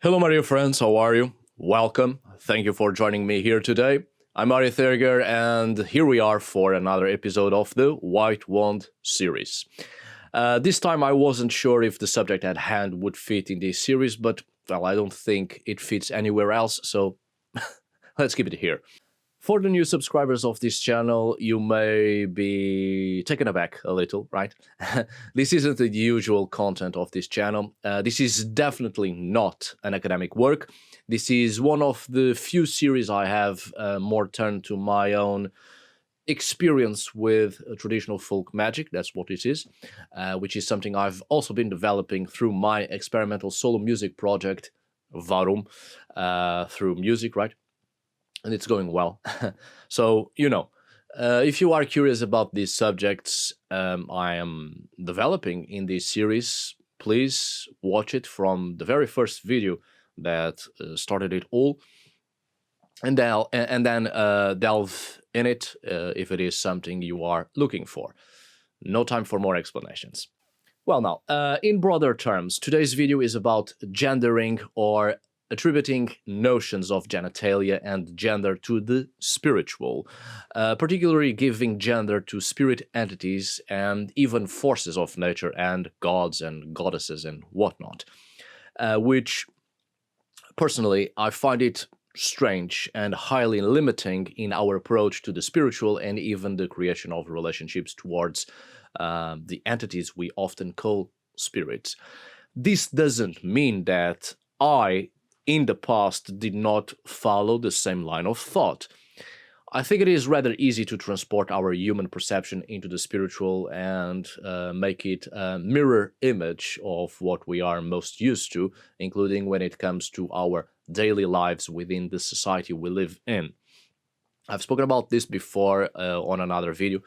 Hello, my dear friends, how are you? Welcome. Thank you for joining me here today. I'm Arith, and here we are for another episode of the White Wand series. This time I wasn't sure if the subject at hand would fit in this series, but, well, I don't think it fits anywhere else, so let's keep it here. For the new subscribers of this channel, you may be taken aback a little, right? This isn't the usual content of this channel. This is definitely not an academic work. This is one of the few series I have more turned to my own experience with traditional folk magic. That's what it is, which is something I've also been developing through my experimental solo music project, Varum, through music, right? And it's going well. So, if you are curious about these subjects I am developing in this series, please watch it from the very first video that started it all, and then delve in it if it is something you are looking for. No time for more explanations. Well, now, in broader terms, today's video is about gendering, or attributing notions of genitalia and gender to the spiritual, particularly giving gender to spirit entities and even forces of nature and gods and goddesses and whatnot, which, personally, I find it strange and highly limiting in our approach to the spiritual and even the creation of relationships towards the entities we often call spirits. This doesn't mean that I, in the past, did not follow the same line of thought. I think it is rather easy to transport our human perception into the spiritual and make it a mirror image of what we are most used to, including when it comes to our daily lives within the society we live in. I've spoken about this before on another video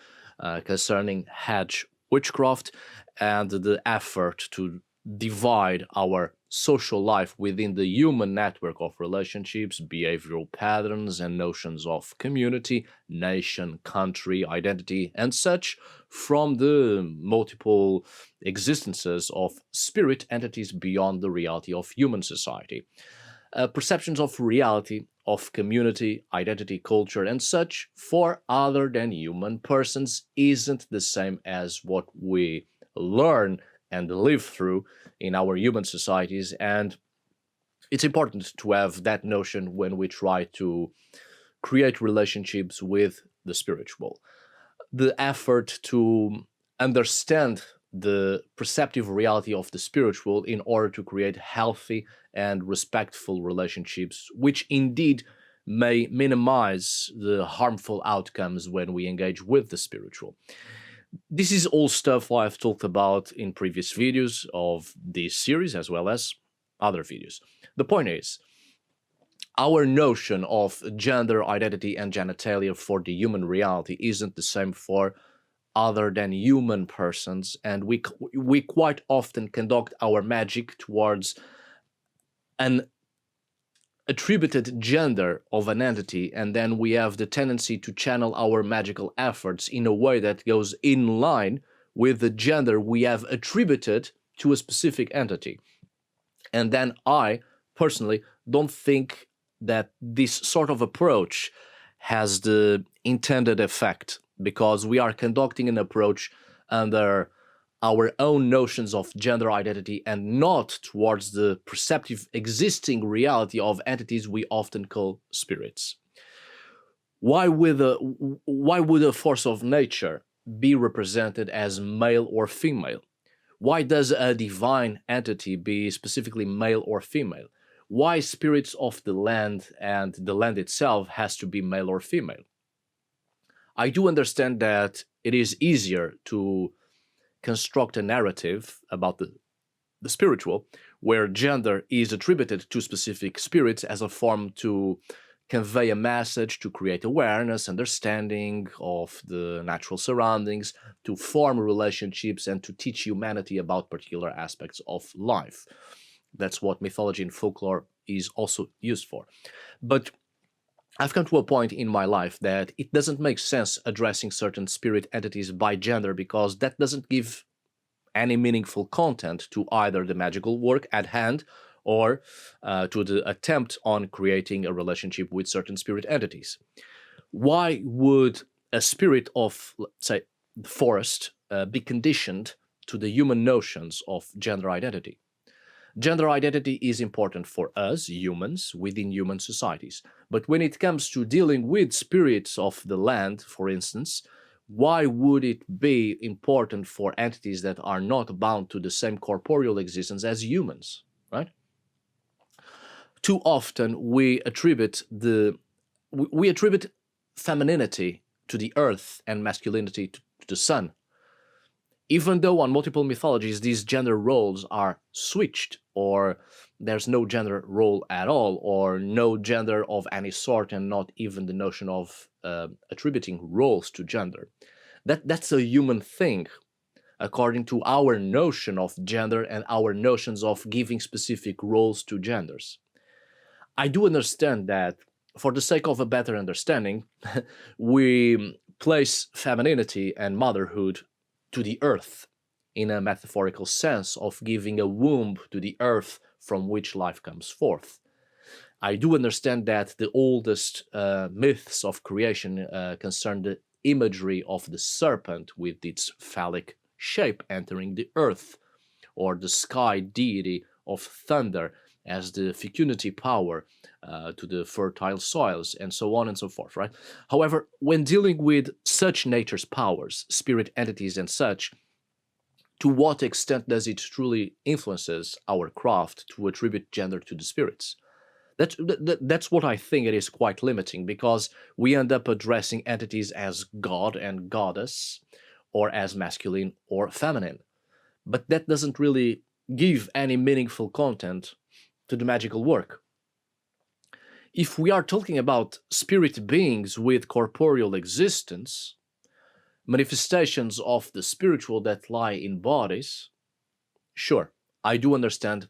concerning hedge witchcraft and the effort to divide our social life within the human network of relationships, behavioral patterns, and notions of community, nation, country, identity, and such from the multiple existences of spirit entities beyond the reality of human society. Perceptions of reality, of community, identity, culture, and such for other than human persons isn't the same as what we learn and live through in our human societies, and it's important to have that notion when we try to create relationships with the spiritual. The effort to understand the perceptive reality of the spiritual in order to create healthy and respectful relationships, which indeed may minimize the harmful outcomes when we engage with the spiritual. This is all stuff I've talked about in previous videos of this series, as well as other videos. The point is, our notion of gender identity and genitalia for the human reality isn't the same for other than human persons, and we quite often conduct our magic towards an attributed gender of an entity, and then we have the tendency to channel our magical efforts in a way that goes in line with the gender we have attributed to a specific entity. And then I personally don't think that this sort of approach has the intended effect, because we are conducting an approach under our own notions of gender identity and not towards the perceptive existing reality of entities we often call spirits. Why would a force of nature be represented as male or female? Why does a divine entity be specifically male or female? Why spirits of the land and the land itself has to be male or female? I do understand that it is easier to construct a narrative about the spiritual where gender is attributed to specific spirits as a form to convey a message, to create awareness, understanding of the natural surroundings, to form relationships, and to teach humanity about particular aspects of life. That's what mythology and folklore is also used for. But I've come to a point in my life that it doesn't make sense addressing certain spirit entities by gender, because that doesn't give any meaningful content to either the magical work at hand or to the attempt on creating a relationship with certain spirit entities. Why would a spirit of, let's say, the forest be conditioned to the human notions of gender identity? Gender identity is important for us, humans, within human societies. But when it comes to dealing with spirits of the land, for instance, why would it be important for entities that are not bound to the same corporeal existence as humans, right? Too often we attribute femininity to the earth and masculinity to the sun. Even though on multiple mythologies these gender roles are switched, or there's no gender role at all, or no gender of any sort, and not even the notion of attributing roles to gender. That's a human thing, according to our notion of gender and our notions of giving specific roles to genders. I do understand that, for the sake of a better understanding, we place femininity and motherhood to the earth, in a metaphorical sense of giving a womb to the earth from which life comes forth. I do understand that the oldest myths of creation concern the imagery of the serpent with its phallic shape entering the earth, or the sky deity of thunder as the fecundity power to the fertile soils, and so on and so forth, right? However, when dealing with such nature's powers, spirit entities and such, to what extent does it truly influences our craft to attribute gender to the spirits? That's what I think it is quite limiting, because we end up addressing entities as god and goddess, or as masculine or feminine. But that doesn't really give any meaningful content to the magical work. If we are talking about spirit beings with corporeal existence, manifestations of the spiritual that lie in bodies, sure, I do understand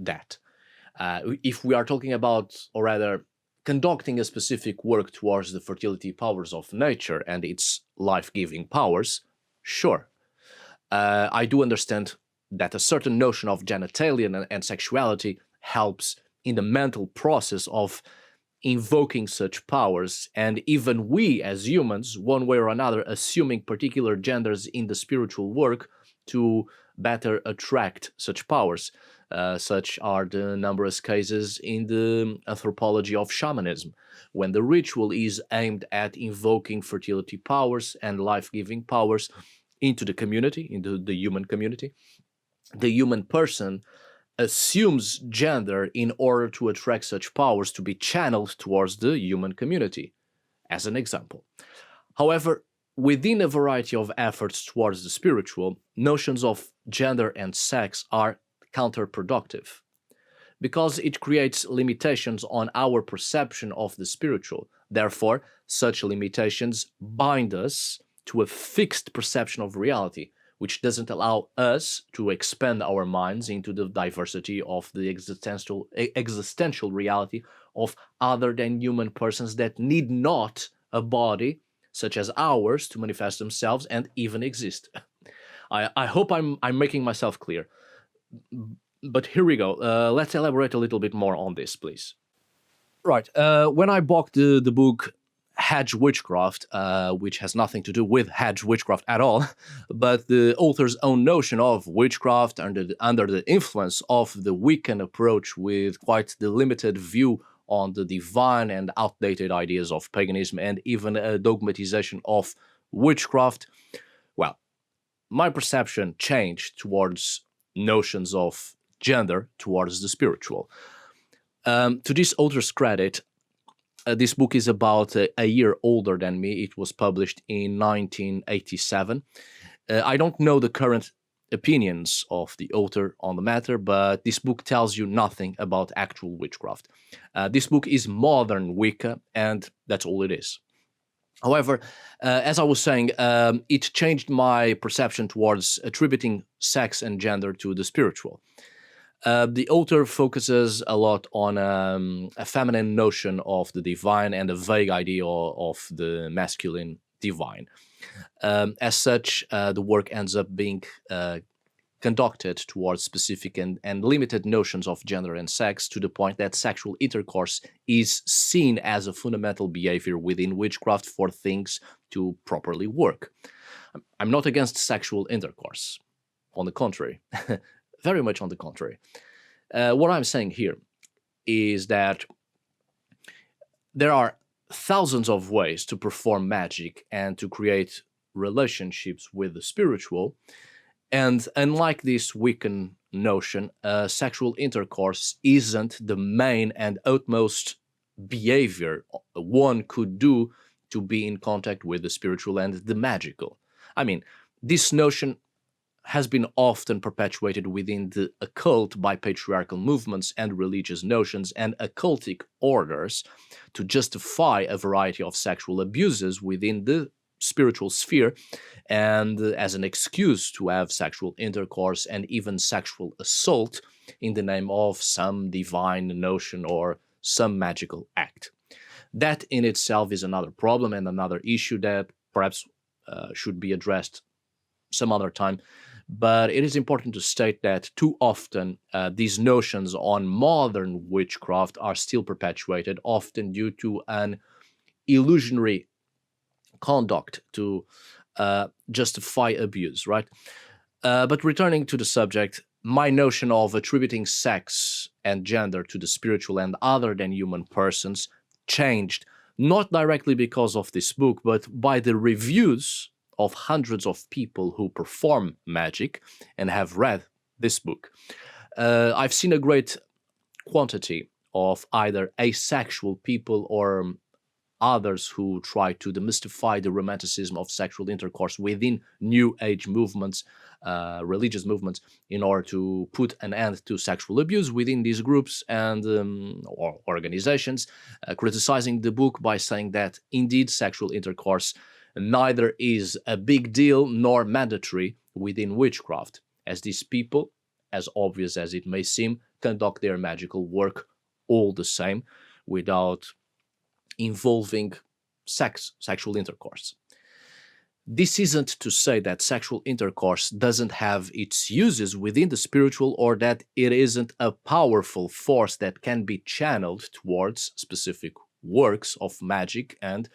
that. If we are talking about, or rather, conducting a specific work towards the fertility powers of nature and its life-giving powers, sure, I do understand that a certain notion of genitalia and sexuality helps in the mental process of invoking such powers, and even we as humans, one way or another, assuming particular genders in the spiritual work to better attract such powers. Such are the numerous cases in the anthropology of shamanism, when the ritual is aimed at invoking fertility powers and life-giving powers into the community, into the human community. The human person assumes gender in order to attract such powers to be channeled towards the human community, as an example. However, within a variety of efforts towards the spiritual, notions of gender and sex are counterproductive, because it creates limitations on our perception of the spiritual. Therefore, such limitations bind us to a fixed perception of reality, which doesn't allow us to expand our minds into the diversity of the existential reality of other than human persons that need not a body such as ours to manifest themselves and even exist. I hope I'm making myself clear. But here we go. Let's elaborate a little bit more on this, please. Right. When I bought the book Hedge Witchcraft, which has nothing to do with Hedge Witchcraft at all, but the author's own notion of witchcraft under the influence of the Wiccan approach with quite the limited view on the divine and outdated ideas of paganism and even a dogmatization of witchcraft, well, my perception changed towards notions of gender towards the spiritual. To this author's credit, this book is about a year older than me. It was published in 1987. I don't know the current opinions of the author on the matter, but this book tells you nothing about actual witchcraft. This book is modern Wicca, and that's all it is. However, as I was saying, it changed my perception towards attributing sex and gender to the spiritual. The author focuses a lot on a feminine notion of the divine and a vague idea of the masculine divine. As such, the work ends up being conducted towards specific and limited notions of gender and sex, to the point that sexual intercourse is seen as a fundamental behavior within witchcraft for things to properly work. I'm not against sexual intercourse. On the contrary. Very much on the contrary. What I'm saying here is that there are thousands of ways to perform magic and to create relationships with the spiritual. And unlike this Wiccan notion, sexual intercourse isn't the main and utmost behavior one could do to be in contact with the spiritual and the magical. I mean, this notion has been often perpetuated within the occult by patriarchal movements and religious notions and occultic orders to justify a variety of sexual abuses within the spiritual sphere, and as an excuse to have sexual intercourse and even sexual assault in the name of some divine notion or some magical act. That in itself is another problem and another issue that perhaps should be addressed some other time. But it is important to state that too often these notions on modern witchcraft are still perpetuated, often due to an illusionary conduct to justify abuse, right? But returning to the subject, my notion of attributing sex and gender to the spiritual and other than human persons changed, not directly because of this book, but by the reviews of hundreds of people who perform magic and have read this book. I've seen a great quantity of either asexual people or others who try to demystify the romanticism of sexual intercourse within New Age movements, religious movements, in order to put an end to sexual abuse within these groups and or organizations, criticizing the book by saying that indeed sexual intercourse neither is a big deal nor mandatory within witchcraft, as these people, as obvious as it may seem, conduct their magical work all the same without involving sexual intercourse. This isn't to say that sexual intercourse doesn't have its uses within the spiritual, or that it isn't a powerful force that can be channeled towards specific works of magic and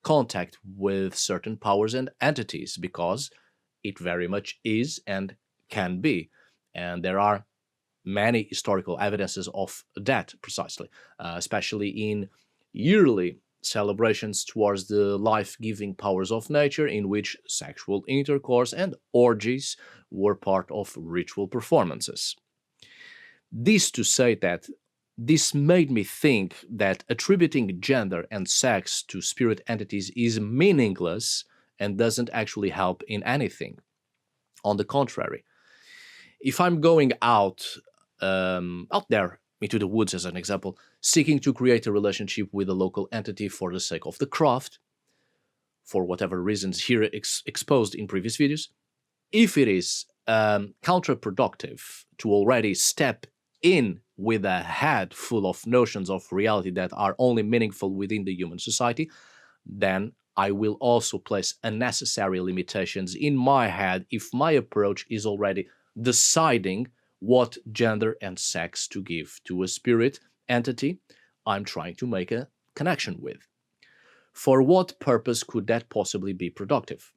contact with certain powers and entities, because it very much is and can be. And there are many historical evidences of that precisely, especially in yearly celebrations towards the life-giving powers of nature, in which sexual intercourse and orgies were part of ritual performances. This to say that this made me think that attributing gender and sex to spirit entities is meaningless and doesn't actually help in anything. On the contrary, if I'm going out there into the woods as an example, seeking to create a relationship with a local entity for the sake of the craft, for whatever reasons here exposed in previous videos, if it is counterproductive to already step in with a head full of notions of reality that are only meaningful within the human society, then I will also place unnecessary limitations in my head if my approach is already deciding what gender and sex to give to a spirit entity I'm trying to make a connection with. For what purpose could that possibly be productive?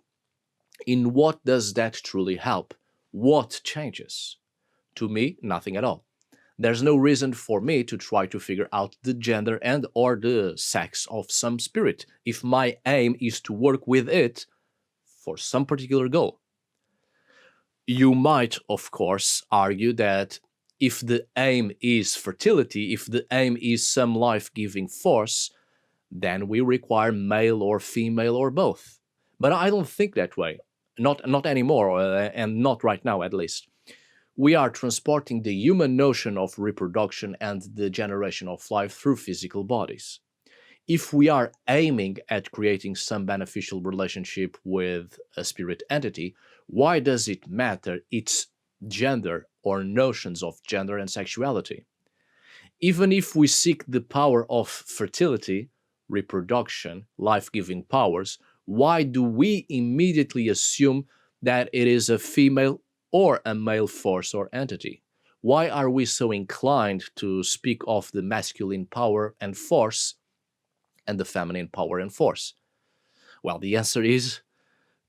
In what does that truly help? What changes? To me, nothing at all. There's no reason for me to try to figure out the gender and or the sex of some spirit if my aim is to work with it for some particular goal. You might, of course, argue that if the aim is fertility, if the aim is some life-giving force, then we require male or female or both. But I don't think that way. Not anymore, and not right now at least. We are transporting the human notion of reproduction and the generation of life through physical bodies. If we are aiming at creating some beneficial relationship with a spirit entity, why does it matter its gender or notions of gender and sexuality? Even if we seek the power of fertility, reproduction, life-giving powers, why do we immediately assume that it is a female or a male force or entity? Why are we so inclined to speak of the masculine power and force and the feminine power and force? Well, the answer is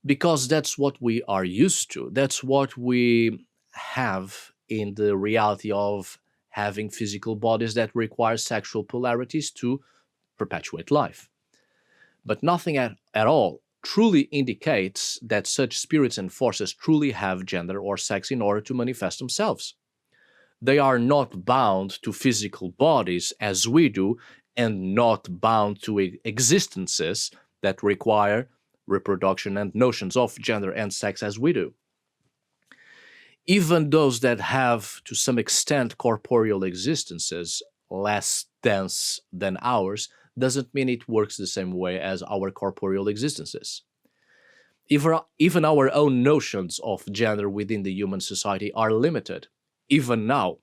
because that's what we are used to. That's what we have in the reality of having physical bodies that require sexual polarities to perpetuate life. But nothing at all truly indicates that such spirits and forces truly have gender or sex in order to manifest themselves. They are not bound to physical bodies as we do, and not bound to existences that require reproduction and notions of gender and sex as we do. Even those that have, to some extent, corporeal existences, less dense than ours, doesn't mean it works the same way as our corporeal existences. Even our own notions of gender within the human society are limited. Even now,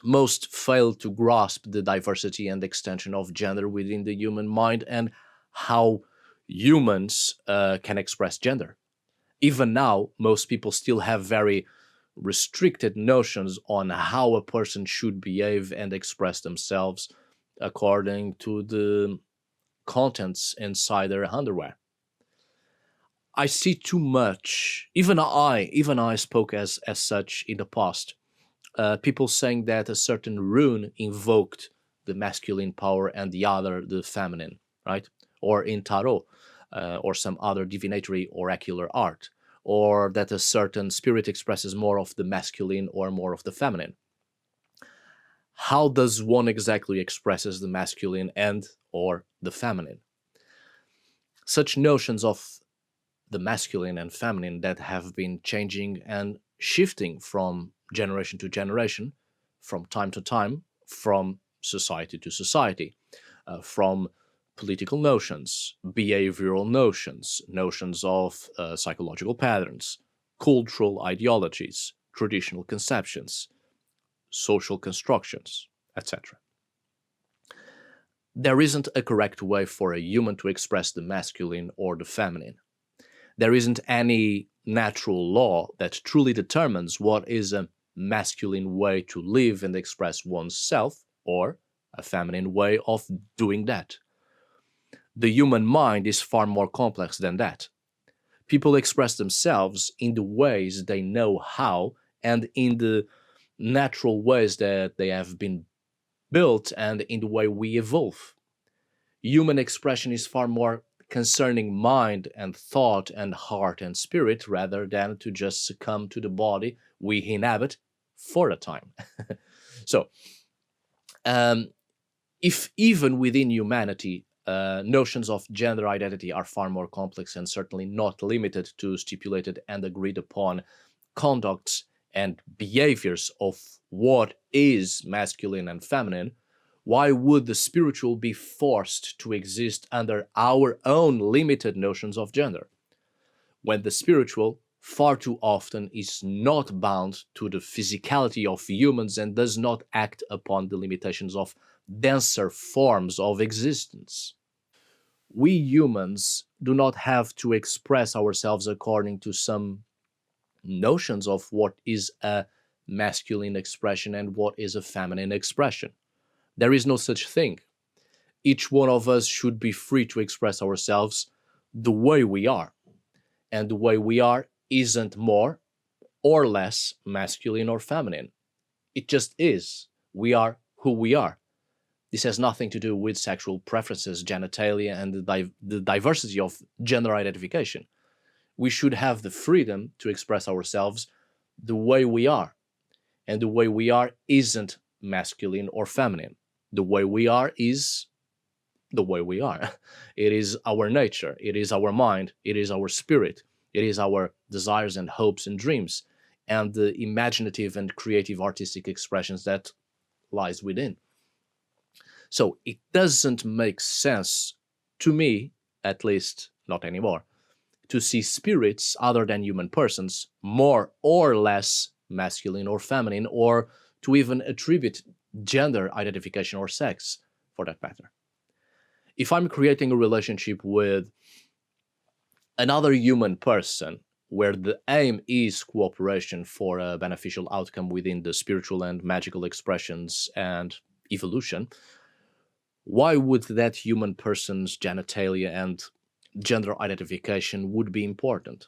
most fail to grasp the diversity and extension of gender within the human mind and how humans can express gender. Even now, most people still have very restricted notions on how a person should behave and express themselves according to the contents inside their underwear. I see too much. Even I spoke as such in the past. People saying that a certain rune invoked the masculine power and the other the feminine, right? Or in tarot, or some other divinatory oracular art, or that a certain spirit expresses more of the masculine or more of the feminine. How does one exactly expresses the masculine and or the feminine? Such notions of the masculine and feminine that have been changing and shifting from generation to generation, from time to time, from society to society, from political notions, behavioral notions, notions of psychological patterns, cultural ideologies, traditional conceptions, social constructions, etc. There isn't a correct way for a human to express the masculine or the feminine. There isn't any natural law that truly determines what is a masculine way to live and express oneself or a feminine way of doing that. The human mind is far more complex than that. People express themselves in the ways they know how and in the natural ways that they have been built and in the way we evolve. Human expression is far more concerning mind and thought and heart and spirit rather than to just succumb to the body we inhabit for a time. So, if even within humanity, notions of gender identity are far more complex and certainly not limited to stipulated and agreed upon conducts and behaviors of what is masculine and feminine, why would the spiritual be forced to exist under our own limited notions of gender, when the spiritual far too often is not bound to the physicality of humans and does not act upon the limitations of denser forms of existence? We humans do not have to express ourselves according to some notions of what is a masculine expression and what is a feminine expression. There is no such thing. Each one of us should be free to express ourselves the way we are. And the way we are isn't more or less masculine or feminine. It just is. We are who we are. This has nothing to do with sexual preferences, genitalia, and the diversity of gender identification. We should have the freedom to express ourselves the way we are. And the way we are isn't masculine or feminine. The way we are is the way we are. It is our nature. It is our mind. It is our spirit. It is our desires and hopes and dreams, and the imaginative and creative artistic expressions that lies within. So it doesn't make sense, to me, at least not anymore, to see spirits other than human persons more or less masculine or feminine, or to even attribute gender identification or sex, for that matter. If I'm creating a relationship with another human person where the aim is cooperation for a beneficial outcome within the spiritual and magical expressions and evolution, why would that human person's genitalia and gender identification would be important?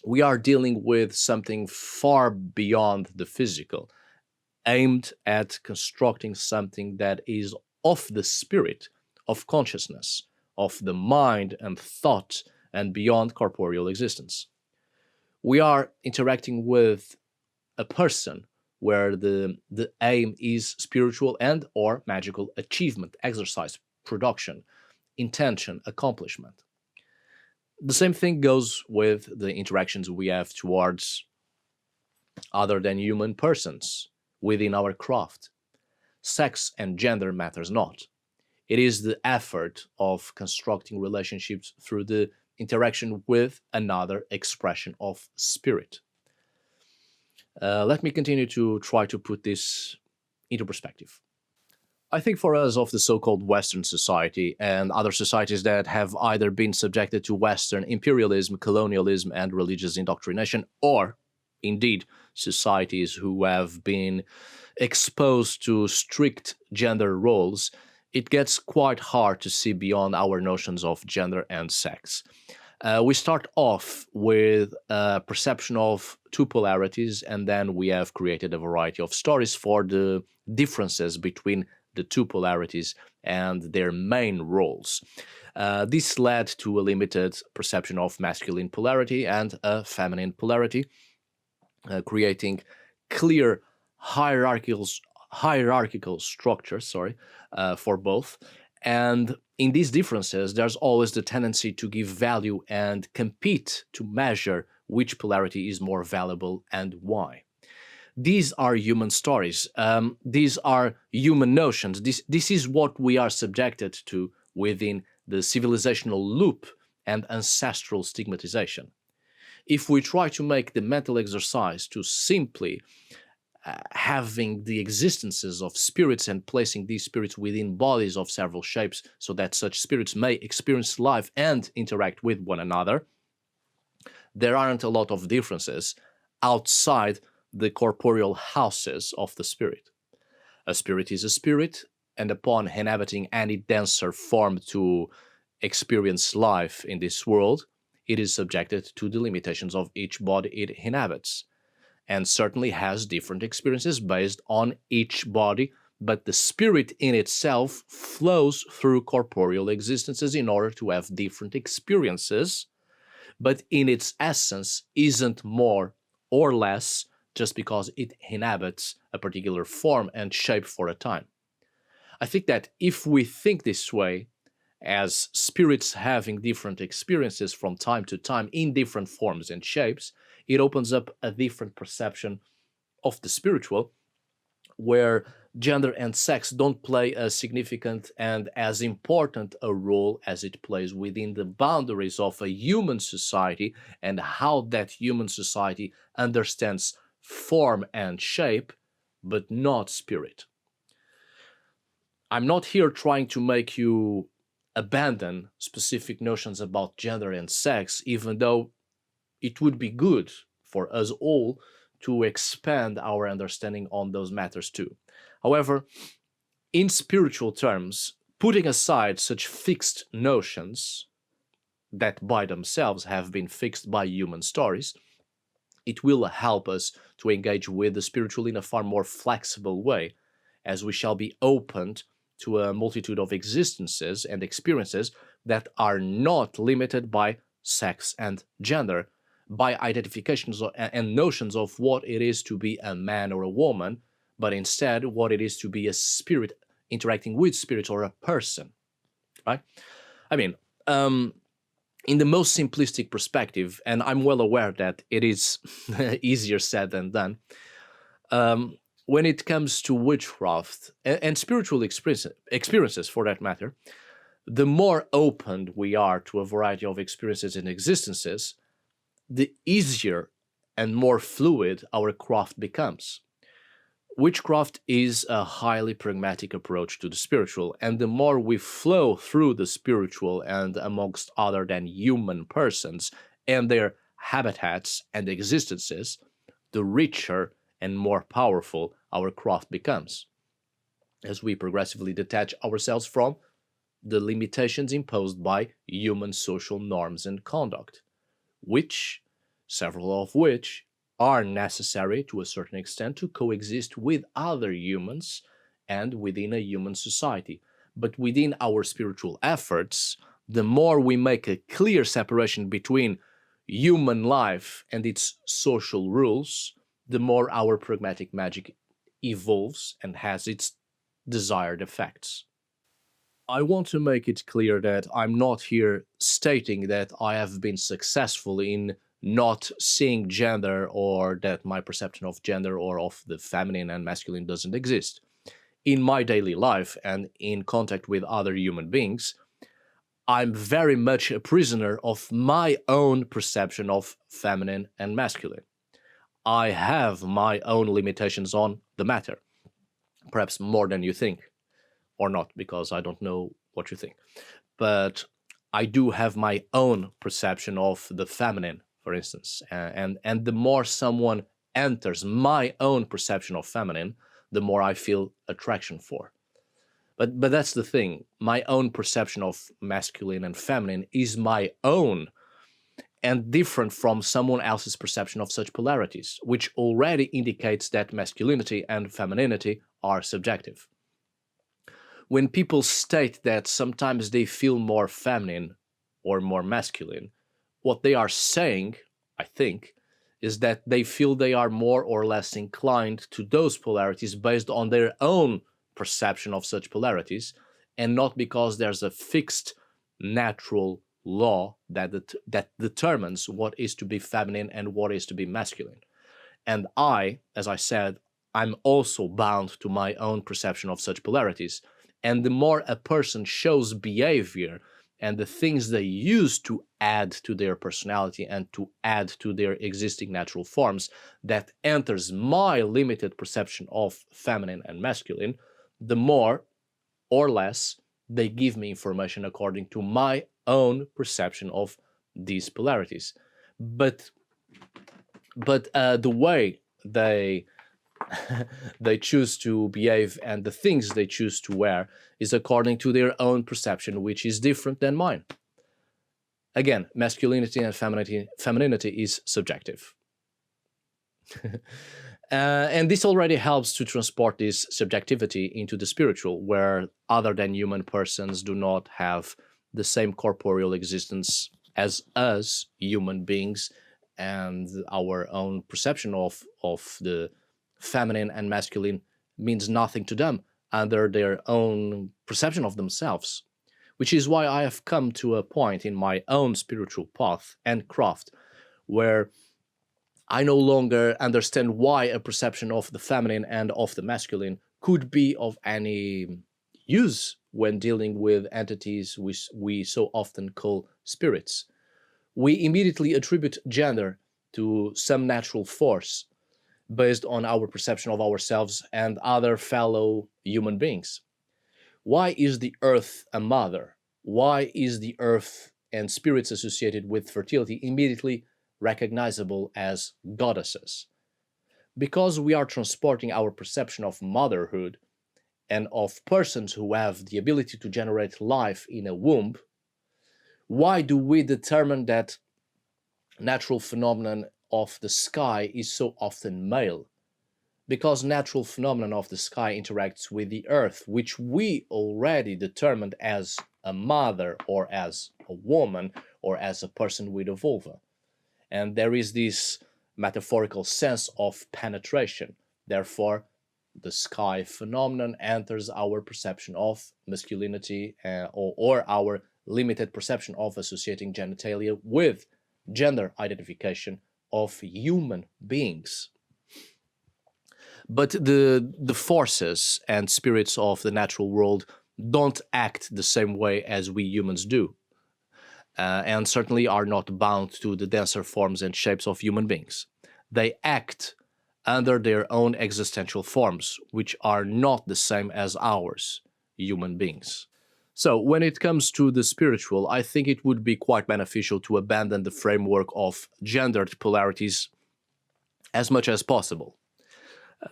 We are dealing with something far beyond the physical, aimed at constructing something that is of the spirit, of consciousness, of the mind and thought, and beyond corporeal existence. We are interacting with a person where the aim is spiritual and or magical achievement, exercise, production, intention, accomplishment. The same thing goes with the interactions we have towards other than human persons within our craft. Sex and gender matters not. It is the effort of constructing relationships through the interaction with another expression of spirit. Let me continue to try to put this into perspective. I think for us of the so-called Western society and other societies that have either been subjected to Western imperialism, colonialism, and religious indoctrination, or indeed societies who have been exposed to strict gender roles, it gets quite hard to see beyond our notions of gender and sex. We start off with a perception of two polarities, and then we have created a variety of stories for the differences between the two polarities and their main roles. This led to a limited perception of masculine polarity and a feminine polarity, creating clear hierarchical structures for both. And in these differences, there's always the tendency to give value and compete to measure which polarity is more valuable and why. These are human stories. These are human notions. This is what we are subjected to within the civilizational loop and ancestral stigmatization. If we try to make the mental exercise to simply having the existences of spirits and placing these spirits within bodies of several shapes so that such spirits may experience life and interact with one another, there aren't a lot of differences outside the corporeal houses of the spirit. A spirit is a spirit, and upon inhabiting any denser form to experience life in this world, it is subjected to the limitations of each body it inhabits, and certainly has different experiences based on each body, but the spirit in itself flows through corporeal existences in order to have different experiences, but in its essence isn't more or less just because it inhabits a particular form and shape for a time. I think that if we think this way, as spirits having different experiences from time to time in different forms and shapes, it opens up a different perception of the spiritual, where gender and sex don't play a significant and as important a role as it plays within the boundaries of a human society and how that human society understands form and shape, but not spirit. I'm not here trying to make you abandon specific notions about gender and sex, even though it would be good for us all to expand our understanding on those matters too. However, in spiritual terms, putting aside such fixed notions that by themselves have been fixed by human stories, it will help us to engage with the spiritual in a far more flexible way, as we shall be opened to a multitude of existences and experiences that are not limited by sex and gender, by identifications and notions of what it is to be a man or a woman, but instead what it is to be a spirit interacting with spirit or a person, right? I mean, in the most simplistic perspective, and I'm well aware that it is easier said than done, when it comes to witchcraft and spiritual experiences for that matter, the more open we are to a variety of experiences and existences, the easier and more fluid our craft becomes. Witchcraft is a highly pragmatic approach to the spiritual, and the more we flow through the spiritual and amongst other than human persons and their habitats and existences, the richer and more powerful our craft becomes, as we progressively detach ourselves from the limitations imposed by human social norms and conduct, several of which are necessary to a certain extent to coexist with other humans and within a human society. But within our spiritual efforts, the more we make a clear separation between human life and its social rules, the more our pragmatic magic evolves and has its desired effects. I want to make it clear that I'm not here stating that I have been successful in not seeing gender, or that my perception of gender or of the feminine and masculine doesn't exist. In my daily life and in contact with other human beings, I'm very much a prisoner of my own perception of feminine and masculine. I have my own limitations on the matter, perhaps more than you think, or not, because I don't know what you think. But I do have my own perception of the feminine, for instance, and the more someone enters my own perception of feminine, the more I feel attraction for. But that's the thing. My own perception of masculine and feminine is my own and different from someone else's perception of such polarities, which already indicates that masculinity and femininity are subjective. When people state that sometimes they feel more feminine or more masculine, what they are saying, I think, is that they feel they are more or less inclined to those polarities based on their own perception of such polarities, and not because there's a fixed natural law that determines what is to be feminine and what is to be masculine. And I, as I said, I'm also bound to my own perception of such polarities. And the more a person shows behavior and the things they use to add to their personality and to add to their existing natural forms that enters my limited perception of feminine and masculine, the more or less they give me information according to my own perception of these polarities. But the way they they choose to behave and the things they choose to wear is according to their own perception, which is different than mine. Again, masculinity and femininity is subjective. And this already helps to transport this subjectivity into the spiritual, where other than human persons do not have the same corporeal existence as us, human beings, and our own perception of the feminine and masculine means nothing to them under their own perception of themselves, which is why I have come to a point in my own spiritual path and craft where I no longer understand why a perception of the feminine and of the masculine could be of any use when dealing with entities we so often call spirits. We immediately attribute gender to some natural force based on our perception of ourselves and other fellow human beings. Why is the earth a mother? Why is the earth and spirits associated with fertility immediately recognizable as goddesses? Because we are transporting our perception of motherhood and of persons who have the ability to generate life in a womb. Why do we determine that natural phenomenon of the sky is so often male? Because natural phenomenon of the sky interacts with the earth, which we already determined as a mother or as a woman or as a person with a vulva. And there is this metaphorical sense of penetration. Therefore, the sky phenomenon enters our perception of masculinity or our limited perception of associating genitalia with gender identification of human beings. But the forces and spirits of the natural world don't act the same way as we humans do, and certainly are not bound to the denser forms and shapes of human beings. They act under their own existential forms, which are not the same as ours, human beings. So, when it comes to the spiritual, I think it would be quite beneficial to abandon the framework of gendered polarities as much as possible.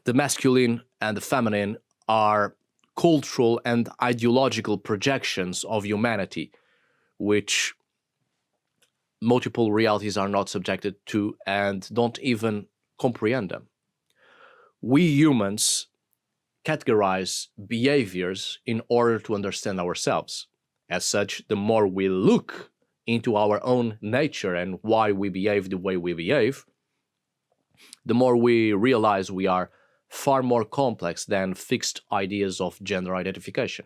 The masculine and the feminine are cultural and ideological projections of humanity, which multiple realities are not subjected to and don't even comprehend them. We humans categorize behaviors in order to understand ourselves. As such, the more we look into our own nature and why we behave the way we behave, the more we realize we are far more complex than fixed ideas of gender identification.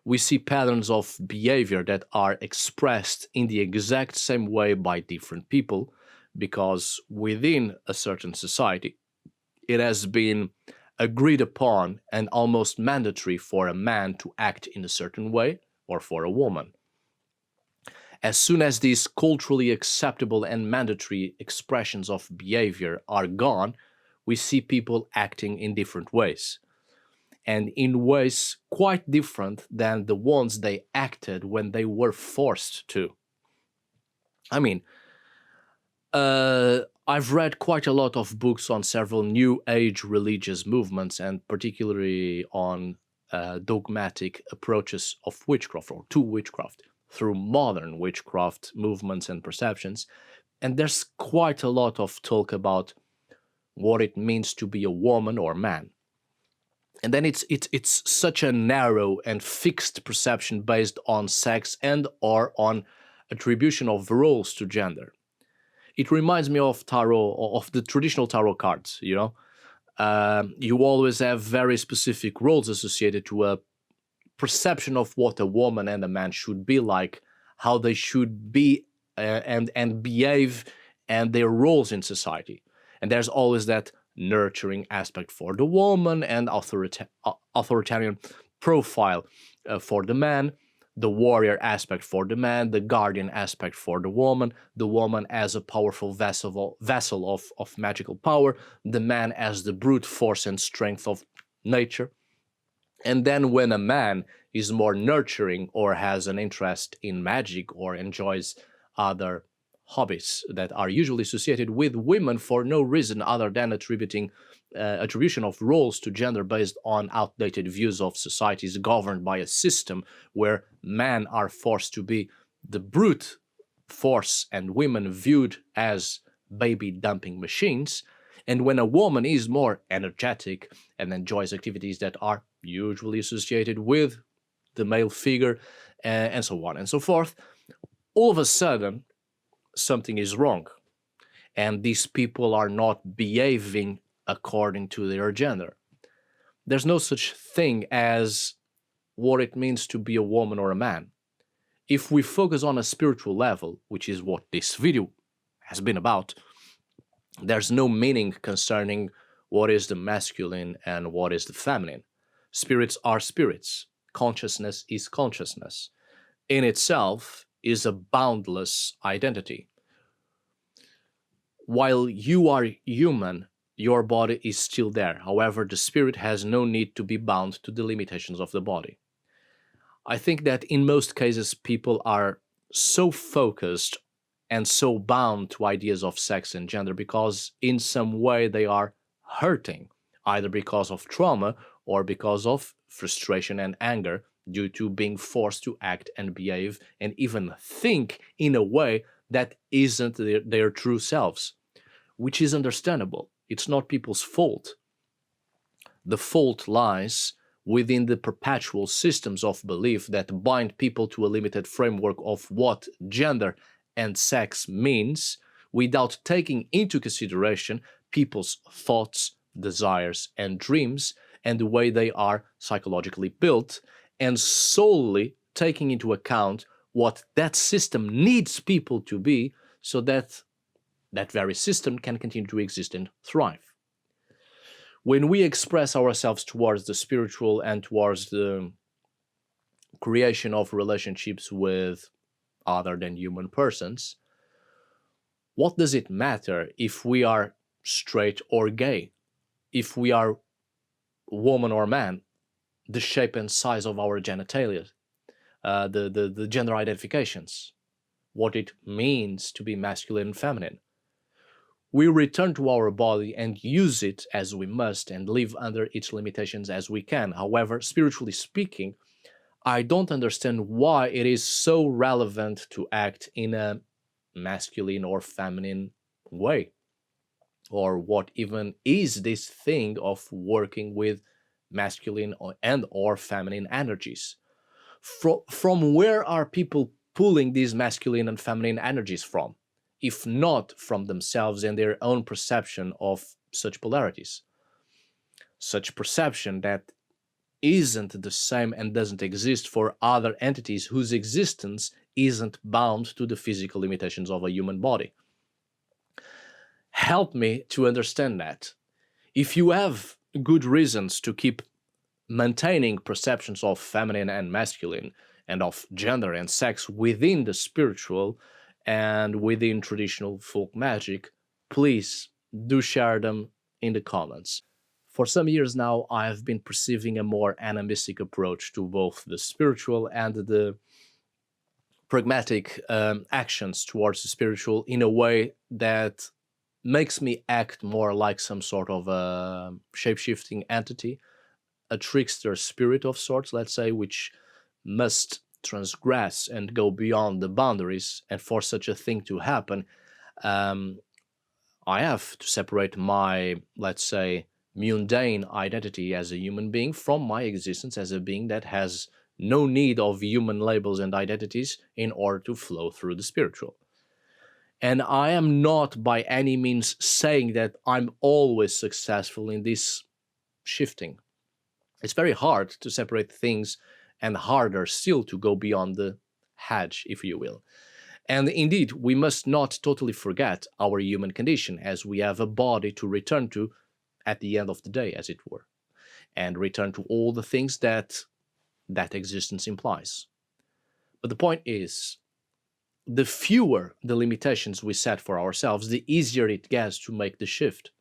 We see patterns of behavior that are expressed in the exact same way by different people because within a certain society, it has been agreed upon and almost mandatory for a man to act in a certain way or for a woman. As soon as these culturally acceptable and mandatory expressions of behavior are gone, we see people acting in different ways, and in ways quite different than the ones they acted when they were forced to. I mean, I've read quite a lot of books on several New Age religious movements, and particularly on dogmatic approaches of witchcraft or to witchcraft through modern witchcraft movements and perceptions. And there's quite a lot of talk about what it means to be a woman or man. And then it's such a narrow and fixed perception based on sex and or on attribution of roles to gender. It reminds me of tarot, of the traditional tarot cards, you know. You always have very specific roles associated to a perception of what a woman and a man should be like, how they should be and behave, and their roles in society. And there's always that nurturing aspect for the woman and authoritarian profile for the man, the warrior aspect for the man, the guardian aspect for the woman as a powerful vessel of magical power, the man as the brute force and strength of nature. And then when a man is more nurturing or has an interest in magic or enjoys other hobbies that are usually associated with women for no reason other than attribution of roles to gender based on outdated views of societies governed by a system where men are forced to be the brute force and women viewed as baby dumping machines. And when a woman is more energetic and enjoys activities that are usually associated with the male figure, and so on and so forth, all of a sudden something is wrong, and these people are not behaving according to their gender. There's no such thing as what it means to be a woman or a man. If we focus on a spiritual level, which is what this video has been about, There's no meaning concerning what is the masculine and what is the feminine. Spirits are spirits. Consciousness is consciousness. In itself is a boundless identity. While you are human, your body is still there. However, the spirit has no need to be bound to the limitations of the body. I think that in most cases, people are so focused and so bound to ideas of sex and gender because in some way they are hurting, either because of trauma or because of frustration and anger due to being forced to act and behave and even think in a way that isn't their true selves, which is understandable. It's not people's fault. The fault lies within the perpetual systems of belief that bind people to a limited framework of what gender and sex means without taking into consideration people's thoughts, desires, and dreams and the way they are psychologically built, and solely taking into account what that system needs people to be so that that very system can continue to exist and thrive. When we express ourselves towards the spiritual and towards the creation of relationships with other than human persons, what does it matter if we are straight or gay, if we are woman or man, the shape and size of our genitalia, the gender identifications, what it means to be masculine and feminine? We return to our body and use it as we must and live under its limitations as we can. However, spiritually speaking, I don't understand why it is so relevant to act in a masculine or feminine way. Or what even is this thing of working with masculine and or feminine energies? From where are people pulling these masculine and feminine energies from, if not from themselves and their own perception of such polarities? Such perception that isn't the same and doesn't exist for other entities whose existence isn't bound to the physical limitations of a human body. Help me to understand that. If you have good reasons to keep maintaining perceptions of feminine and masculine and of gender and sex within the spiritual and within traditional folk magic, please do share them in the comments. For some years now, I have been perceiving a more animistic approach to both the spiritual and the pragmatic actions towards the spiritual in a way that makes me act more like some sort of a shape-shifting entity, a trickster spirit of sorts, let's say, which must transgress and go beyond the boundaries. And for such a thing to happen, I have to separate my, let's say, mundane identity as a human being from my existence as a being that has no need of human labels and identities in order to flow through the spiritual. And I am not by any means saying that I'm always successful in this shifting. It's very hard to separate things and harder still to go beyond the hedge, if you will. And indeed, we must not totally forget our human condition, as we have a body to return to at the end of the day, as it were, and return to all the things that that existence implies. But the point is, the fewer the limitations we set for ourselves, the easier it gets to make the shift.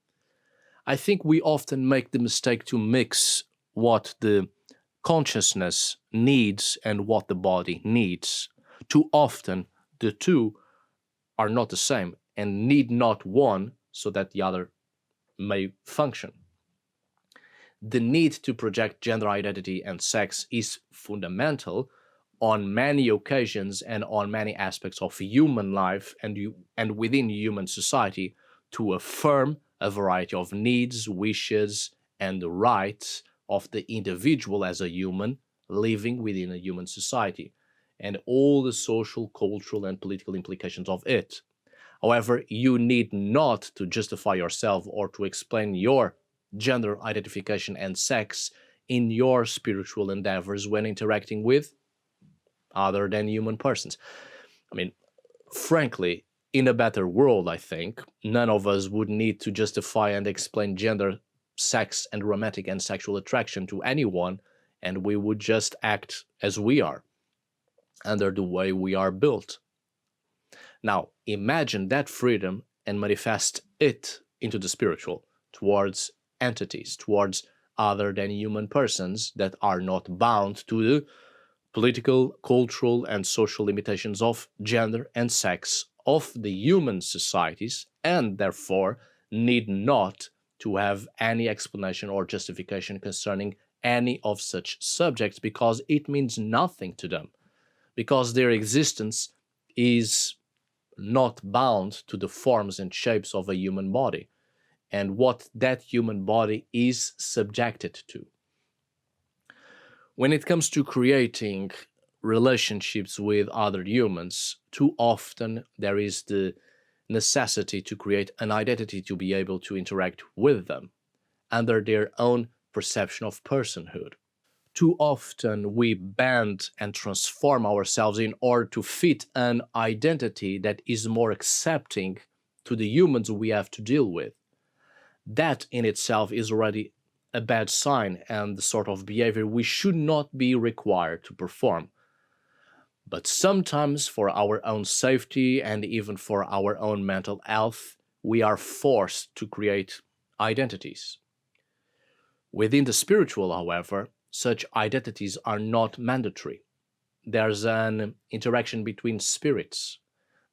I think we often make the mistake to mix what the consciousness needs and what the body needs. Too often, the two are not the same and need not one so that the other may function. The need to project gender identity and sex is fundamental on many occasions and on many aspects of human life and within human society to affirm a variety of needs, wishes, and rights of the individual as a human living within a human society, and all the social, cultural, and political implications of it. However, you need not to justify yourself or to explain your gender identification and sex in your spiritual endeavors when interacting with other than human persons. I mean, frankly, In a better world, I think, none of us would need to justify and explain gender, sex, and romantic and sexual attraction to anyone, and we would just act as we are, under the way we are built. Now, imagine that freedom and manifest it into the spiritual, towards entities, towards other than human persons that are not bound to the political, cultural, and social limitations of gender and sex of the human societies, and therefore need not to have any explanation or justification concerning any of such subjects, because it means nothing to them, because their existence is not bound to the forms and shapes of a human body and what that human body is subjected to. When it comes to creating relationships with other humans, too often there is the necessity to create an identity to be able to interact with them under their own perception of personhood. Too often we bend and transform ourselves in order to fit an identity that is more accepting to the humans we have to deal with. That in itself is already a bad sign and the sort of behavior we should not be required to perform. But sometimes, for our own safety and even for our own mental health, we are forced to create identities. Within the spiritual, however, such identities are not mandatory. There's an interaction between spirits.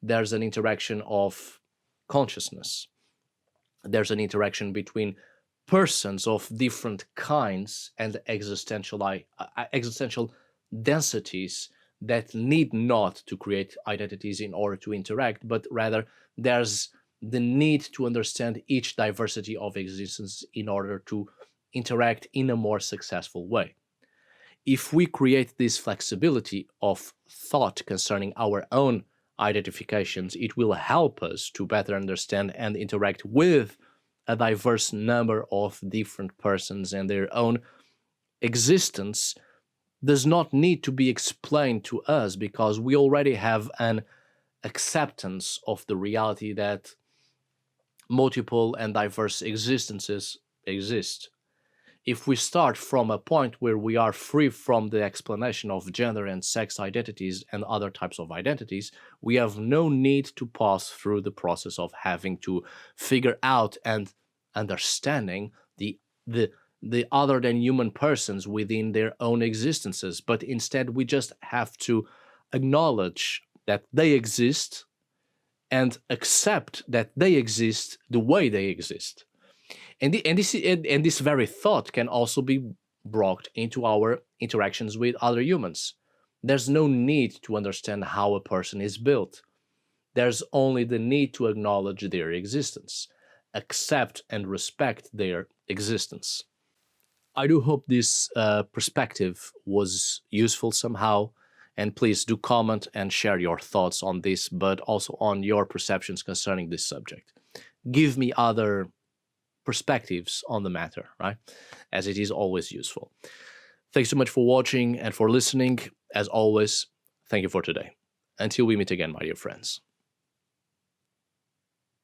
There's an interaction of consciousness. There's an interaction between persons of different kinds and existential densities that need not to create identities in order to interact, but rather there's the need to understand each diversity of existence in order to interact in a more successful way. If we create this flexibility of thought concerning our own identifications, it will help us to better understand and interact with a diverse number of different persons, and their own existence does not need to be explained to us because we already have an acceptance of the reality that multiple and diverse existences exist. If we start from a point where we are free from the explanation of gender and sex identities and other types of identities, we have no need to pass through the process of having to figure out and understanding the other than human persons within their own existences, but instead we just have to acknowledge that they exist and accept that they exist the way they exist. And this very thought can also be brought into our interactions with other humans. There's no need to understand how a person is built. There's only the need to acknowledge their existence, accept and respect their existence. I do hope this perspective was useful somehow, and please do comment and share your thoughts on this, but also on your perceptions concerning this subject. Give me other perspectives on the matter, right? As it is always useful. Thanks so much for watching and for listening. As always, thank you for today. Until we meet again, my dear friends.